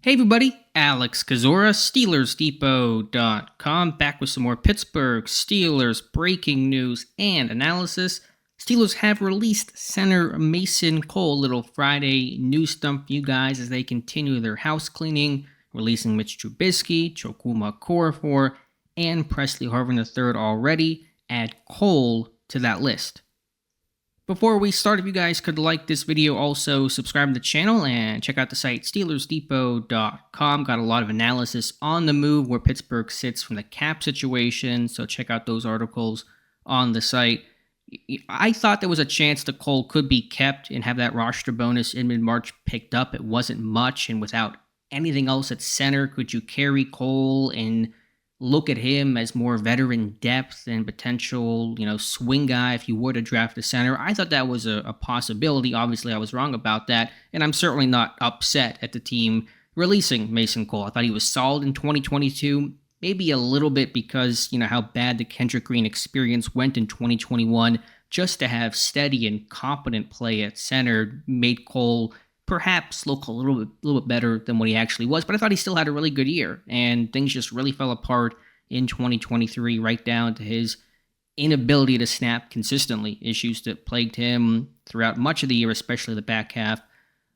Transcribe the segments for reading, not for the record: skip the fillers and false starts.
Hey everybody, Alex Kazora, SteelersDepot.com, back with some more Pittsburgh Steelers breaking news and analysis. Steelers have released center Mason Cole, little Friday news dump for you guys as they continue their house cleaning, releasing Mitch Trubisky, Chukwuma Okorafor, and Presley Harvin III already. Add Cole to that list. Before we start, if you guys could like this video, also subscribe to the channel and check out the site SteelersDepot.com. Got a lot of analysis on the move where Pittsburgh sits from the cap situation, so check out those articles on the site. I thought there was a chance that Cole could be kept and have that roster bonus in mid-March picked up. It wasn't much, and without anything else at center, could you carry Cole and look at him as more veteran depth and potential, swing guy if you were to draft a center? I thought that was a possibility. Obviously, I was wrong about that, and I'm certainly not upset at the team releasing Mason Cole. I thought he was solid in 2022, maybe a little bit because, how bad the Kendrick Green experience went in 2021. Just to have steady and competent play at center made Cole perhaps look a little bit better than what he actually was, but I thought he still had a really good year, and things just really fell apart in 2023, right down to his inability to snap consistently, issues that plagued him throughout much of the year, especially the back half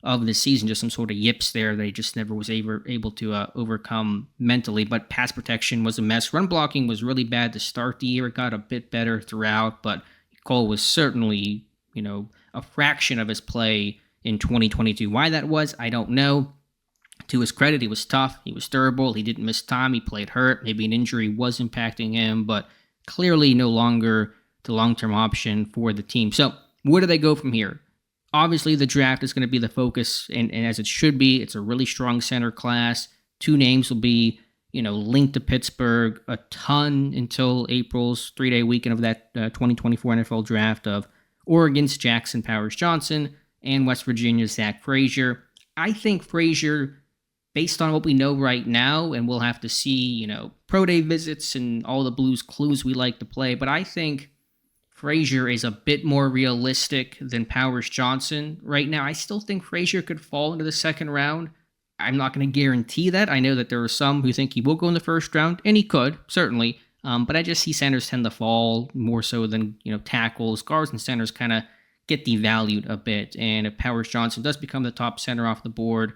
of the season, just some sort of yips there that he just never was able to overcome mentally. But pass protection was a mess. Run blocking was really bad to start the year. It got a bit better throughout, but Cole was certainly, a fraction of his play in 2022. Why that was, I don't know. To his credit, he was tough. He was durable. He didn't miss time. He played hurt. Maybe an injury was impacting him, but clearly no longer the long-term option for the team. So where do they go from here? Obviously, the draft is going to be the focus, and as it should be. It's a really strong center class. Two names will be, linked to Pittsburgh a ton until April's 3-day weekend of that 2024 NFL draft of Oregon's Jackson Powers-Johnson and West Virginia's Zach Frazier. I think Frazier, based on what we know right now, and we'll have to see, pro day visits and all the Blues clues we like to play, but I think Frazier is a bit more realistic than Powers-Johnson right now. I still think Frazier could fall into the second round. I'm not going to guarantee that. I know that there are some who think he will go in the first round, and he could, certainly. But I just see centers tend to fall more so than, tackles. Guards and centers kind of get devalued a bit. And if Powers-Johnson does become the top center off the board,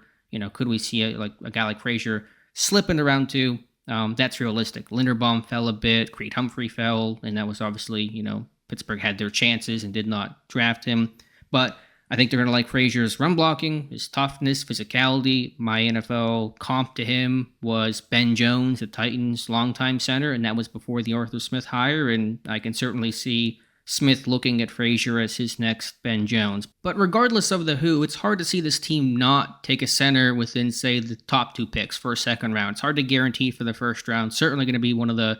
could we see a guy like Frazier slip into round two? That's realistic. Linderbaum fell a bit. Creed Humphrey fell. And that was obviously, Pittsburgh had their chances and did not draft him. But I think they're going to like Frazier's run blocking, his toughness, physicality. My NFL comp to him was Ben Jones, the Titans' longtime center, and that was before the Arthur Smith hire. And I can certainly see Smith looking at Frazier as his next Ben Jones. But regardless of the who, it's hard to see this team not take a center within, say, the top two picks for a second round. It's hard to guarantee for the first round. Certainly going to be one of the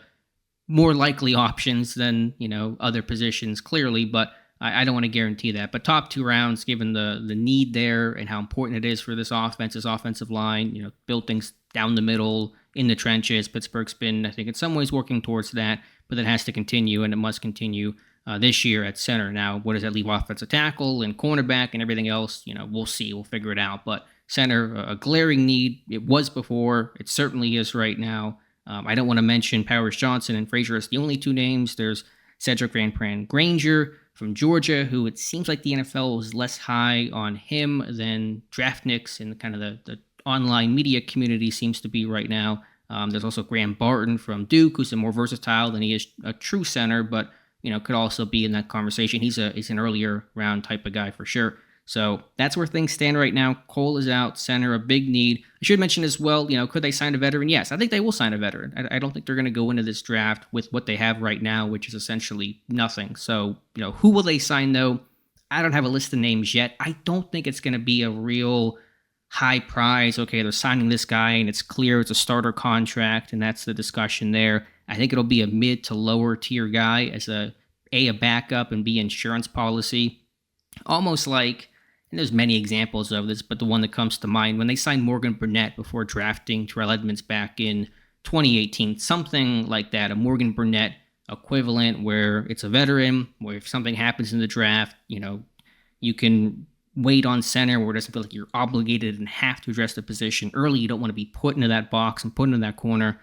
more likely options than, other positions, clearly, but I don't want to guarantee that. But top two rounds, given the need there and how important it is for this offensive line, build things down the middle, in the trenches. Pittsburgh's been, I think, in some ways working towards that, but that has to continue, and it must continue this year at center. Now, what does that leave offensive tackle and cornerback and everything else? We'll see. We'll figure it out. But center, a glaring need. It was before. It certainly is right now. I don't want to mention Powers-Johnson and Frazier as the only two names. There's Cedric Van Pran Granger from Georgia, who it seems like the NFL was less high on him than draftniks and kind of the online media community seems to be right now. There's also Graham Barton from Duke, who's more versatile than he is a true center, but could also be in that conversation. He's an earlier round type of guy for sure. So that's where things stand right now. Cole is out, center, a big need. I should mention as well, could they sign a veteran? Yes, I think they will sign a veteran. I don't think they're going to go into this draft with what they have right now, which is essentially nothing. So, who will they sign though? I don't have a list of names yet. I don't think it's going to be a real high prize. Okay, they're signing this guy and it's clear it's a starter contract and that's the discussion there. I think it'll be a mid to lower tier guy as a backup and B, insurance policy. Almost like, and there's many examples of this, but the one that comes to mind, when they signed Morgan Burnett before drafting Terrell Edmunds back in 2018, something like that, a Morgan Burnett equivalent where it's a veteran, where if something happens in the draft, you can weight on center where it doesn't feel like you're obligated and have to address the position early. You don't want to be put into that box and put into that corner.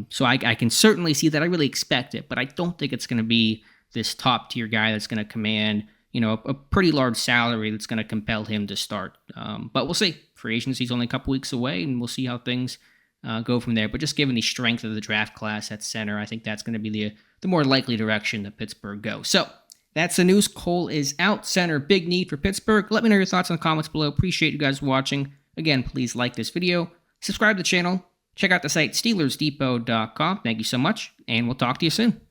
So I can certainly see that. I really expect it, but I don't think it's going to be this top tier guy that's going to command, a pretty large salary that's going to compel him to start. But we'll see. Free agency's only a couple weeks away, and we'll see how things go from there. But just given the strength of the draft class at center, I think that's going to be the more likely direction that Pittsburgh goes. So that's the news. Cole is out. Center, big need for Pittsburgh. Let me know your thoughts in the comments below. Appreciate you guys watching. Again, please like this video, subscribe to the channel, check out the site SteelersDepot.com. Thank you so much, and we'll talk to you soon.